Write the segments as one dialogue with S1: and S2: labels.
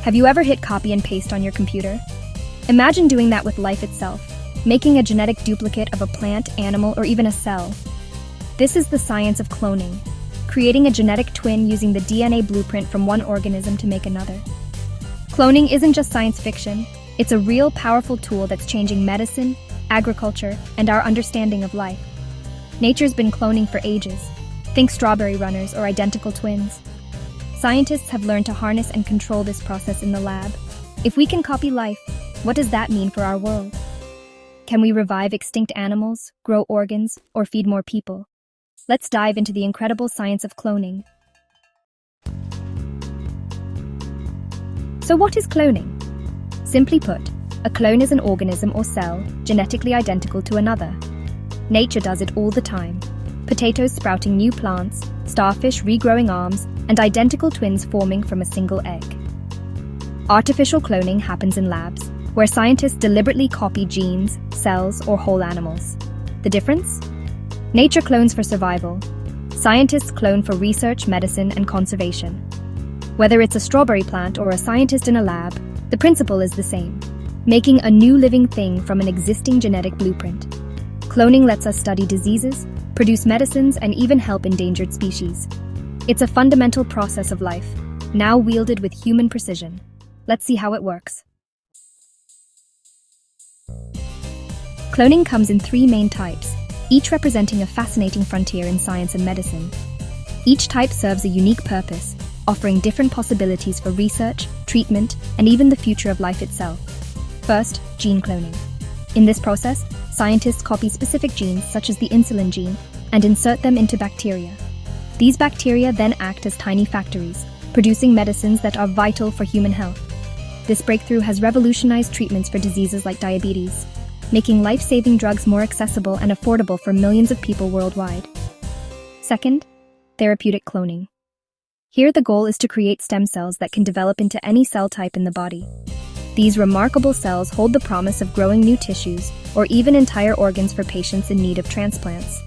S1: Have you ever hit copy and paste on your computer? Imagine doing that with life itself, making a genetic duplicate of a plant, animal, or even a cell. This is the science of cloning, creating a genetic twin using the DNA blueprint from one organism to make another. Cloning isn't just science fiction, it's a real, powerful tool that's changing medicine, agriculture, and our understanding of life. Nature's been cloning for ages. Think strawberry runners or identical twins. Scientists have learned to harness and control this process in the lab. If we can copy life, what does that mean for our world? Can we revive extinct animals, grow organs, or feed more people? Let's dive into the incredible science of cloning. So what is cloning? Simply put, a clone is an organism or cell genetically identical to another. Nature does it all the time. Potatoes sprouting new plants, starfish regrowing arms, and identical twins forming from a single egg. Artificial cloning happens in labs, where scientists deliberately copy genes, cells, or whole animals. The difference? Nature clones for survival. Scientists clone for research, medicine, and conservation. Whether it's a strawberry plant or a scientist in a lab, the principle is the same, making a new living thing from an existing genetic blueprint. Cloning lets us study diseases, produce medicines, and even help endangered species. It's a fundamental process of life, now wielded with human precision. Let's see how it works. Cloning comes in 3 main types, each representing a fascinating frontier in science and medicine. Each type serves a unique purpose, offering different possibilities for research, treatment, and even the future of life itself. First, gene cloning. In this process, scientists copy specific genes such as the insulin gene and insert them into bacteria. These bacteria then act as tiny factories, producing medicines that are vital for human health. This breakthrough has revolutionized treatments for diseases like diabetes, making life-saving drugs more accessible and affordable for millions of people worldwide. Second, therapeutic cloning. Here the goal is to create stem cells that can develop into any cell type in the body. These remarkable cells hold the promise of growing new tissues or even entire organs for patients in need of transplants.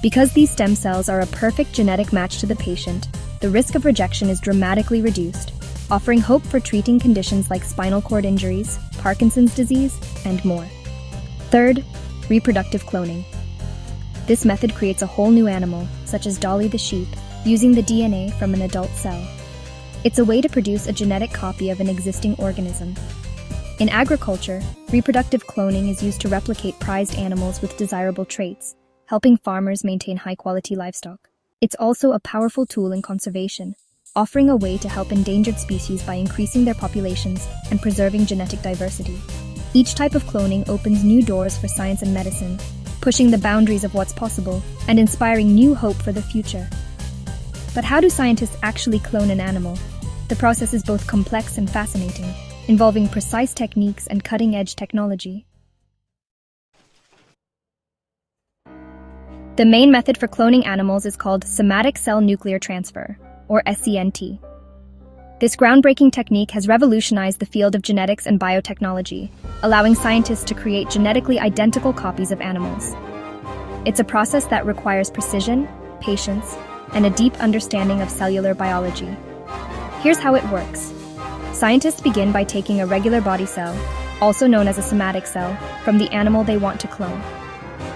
S1: Because these stem cells are a perfect genetic match to the patient, the risk of rejection is dramatically reduced, offering hope for treating conditions like spinal cord injuries, Parkinson's disease, and more. Third, reproductive cloning. This method creates a whole new animal, such as Dolly the sheep, using the DNA from an adult cell. It's a way to produce a genetic copy of an existing organism. In agriculture, reproductive cloning is used to replicate prized animals with desirable traits, helping farmers maintain high-quality livestock. It's also a powerful tool in conservation, offering a way to help endangered species by increasing their populations and preserving genetic diversity. Each type of cloning opens new doors for science and medicine, pushing the boundaries of what's possible and inspiring new hope for the future. But how do scientists actually clone an animal? The process is both complex and fascinating, involving precise techniques and cutting-edge technology. The main method for cloning animals is called Somatic Cell Nuclear Transfer, or SCNT. This groundbreaking technique has revolutionized the field of genetics and biotechnology, allowing scientists to create genetically identical copies of animals. It's a process that requires precision, patience, and a deep understanding of cellular biology. Here's how it works. Scientists begin by taking a regular body cell, also known as a somatic cell, from the animal they want to clone.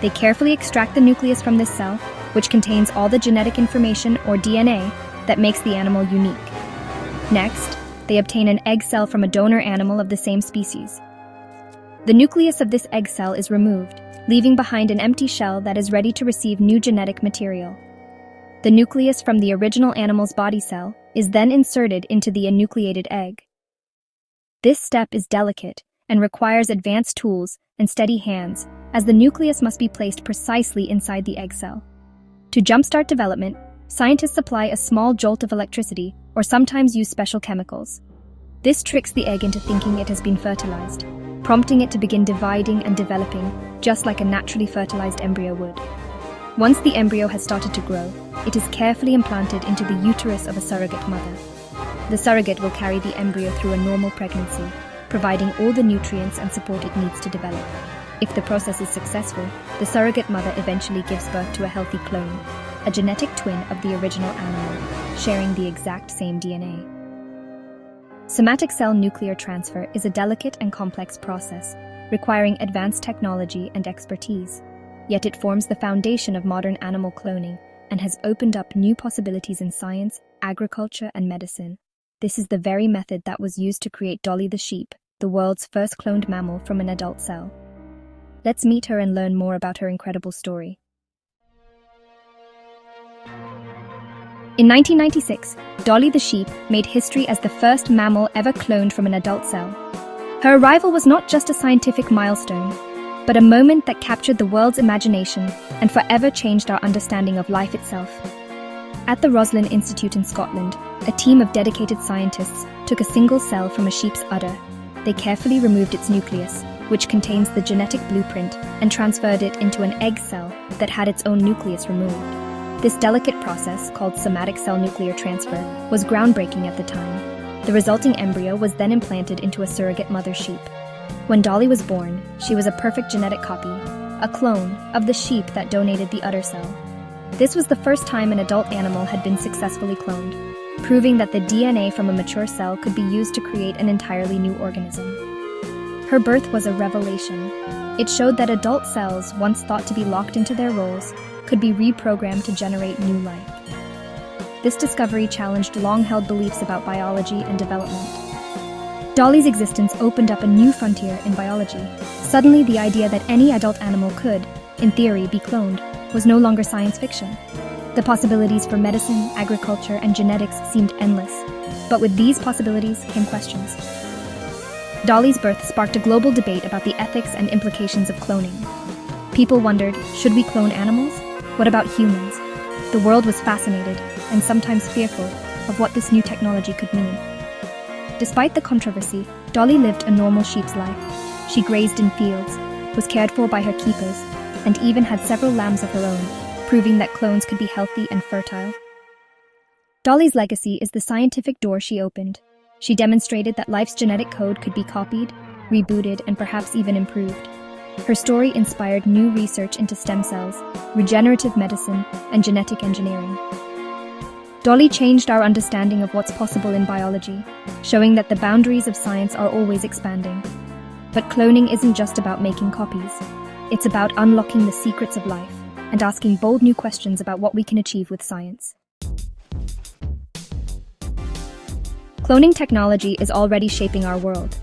S1: They carefully extract the nucleus from this cell, which contains all the genetic information, or DNA, that makes the animal unique. Next, they obtain an egg cell from a donor animal of the same species. The nucleus of this egg cell is removed, leaving behind an empty shell that is ready to receive new genetic material. The nucleus from the original animal's body cell is then inserted into the enucleated egg. This step is delicate and requires advanced tools and steady hands, as the nucleus must be placed precisely inside the egg cell. To jumpstart development, scientists apply a small jolt of electricity or sometimes use special chemicals. This tricks the egg into thinking it has been fertilized, prompting it to begin dividing and developing, just like a naturally fertilized embryo would. Once the embryo has started to grow, it is carefully implanted into the uterus of a surrogate mother. The surrogate will carry the embryo through a normal pregnancy, providing all the nutrients and support it needs to develop. If the process is successful, the surrogate mother eventually gives birth to a healthy clone, a genetic twin of the original animal, sharing the exact same DNA. Somatic cell nuclear transfer is a delicate and complex process, requiring advanced technology and expertise. Yet it forms the foundation of modern animal cloning and has opened up new possibilities in science, agriculture, and medicine. This is the very method that was used to create Dolly the sheep, the world's first cloned mammal from an adult cell. Let's meet her and learn more about her incredible story. In 1996, Dolly the sheep made history as the first mammal ever cloned from an adult cell. Her arrival was not just a scientific milestone, but a moment that captured the world's imagination and forever changed our understanding of life itself. At the Roslin Institute in Scotland, a team of dedicated scientists took a single cell from a sheep's udder. They carefully removed its nucleus, which contains the genetic blueprint, and transferred it into an egg cell that had its own nucleus removed. This delicate process, called Somatic Cell Nuclear Transfer, was groundbreaking at the time. The resulting embryo was then implanted into a surrogate mother sheep. When Dolly was born, she was a perfect genetic copy, a clone of the sheep that donated the udder cell. This was the first time an adult animal had been successfully cloned, proving that the DNA from a mature cell could be used to create an entirely new organism. Her birth was a revelation. It showed that adult cells, once thought to be locked into their roles, could be reprogrammed to generate new life. This discovery challenged long-held beliefs about biology and development. Dolly's existence opened up a new frontier in biology. Suddenly, the idea that any adult animal could, in theory, be cloned was no longer science fiction. The possibilities for medicine, agriculture, and genetics seemed endless. But with these possibilities came questions. Dolly's birth sparked a global debate about the ethics and implications of cloning. People wondered, should we clone animals? What about humans? The world was fascinated, and sometimes fearful, of what this new technology could mean. Despite the controversy, Dolly lived a normal sheep's life. She grazed in fields, was cared for by her keepers, and even had several lambs of her own, proving that clones could be healthy and fertile. Dolly's legacy is the scientific door she opened. She demonstrated that life's genetic code could be copied, rebooted, and perhaps even improved. Her story inspired new research into stem cells, regenerative medicine, and genetic engineering. Dolly changed our understanding of what's possible in biology, showing that the boundaries of science are always expanding. But cloning isn't just about making copies. It's about unlocking the secrets of life and asking bold new questions about what we can achieve with science. Cloning technology is already shaping our world.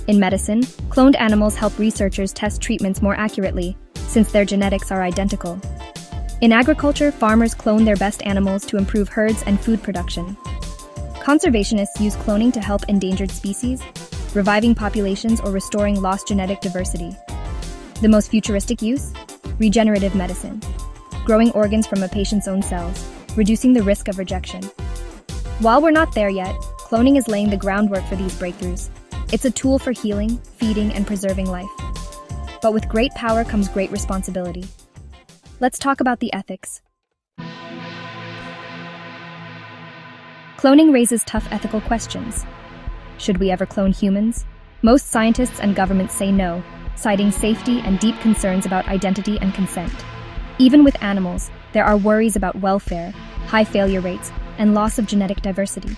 S1: In medicine, cloned animals help researchers test treatments more accurately, since their genetics are identical. In agriculture, farmers clone their best animals to improve herds and food production. Conservationists use cloning to help endangered species, reviving populations or restoring lost genetic diversity. The most futuristic use? Regenerative medicine. Growing organs from a patient's own cells, reducing the risk of rejection. While we're not there yet, cloning is laying the groundwork for these breakthroughs. It's a tool for healing, feeding, and preserving life. But with great power comes great responsibility. Let's talk about the ethics. Cloning raises tough ethical questions. Should we ever clone humans? Most scientists and governments say no, citing safety and deep concerns about identity and consent. Even with animals, there are worries about welfare, high failure rates, and loss of genetic diversity.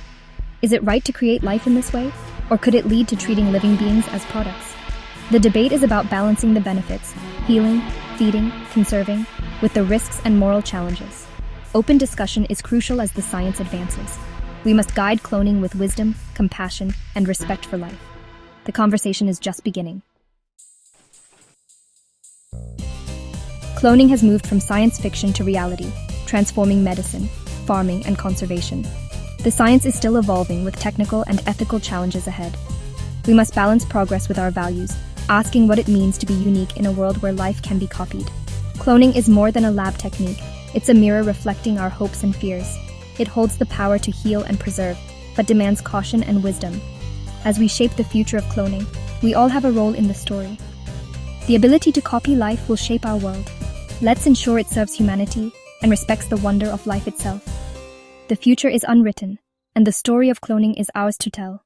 S1: Is it right to create life in this way? Or could it lead to treating living beings as products? The debate is about balancing the benefits, healing, feeding, conserving, with the risks and moral challenges. Open discussion is crucial as the science advances. We must guide cloning with wisdom, compassion, and respect for life. The conversation is just beginning. Cloning has moved from science fiction to reality, transforming medicine, farming, and conservation. The science is still evolving with technical and ethical challenges ahead. We must balance progress with our values, asking what it means to be unique in a world where life can be copied. Cloning is more than a lab technique. It's a mirror reflecting our hopes and fears. It holds the power to heal and preserve, but demands caution and wisdom. As we shape the future of cloning, we all have a role in the story. The ability to copy life will shape our world. Let's ensure it serves humanity and respects the wonder of life itself. The future is unwritten, and the story of cloning is ours to tell.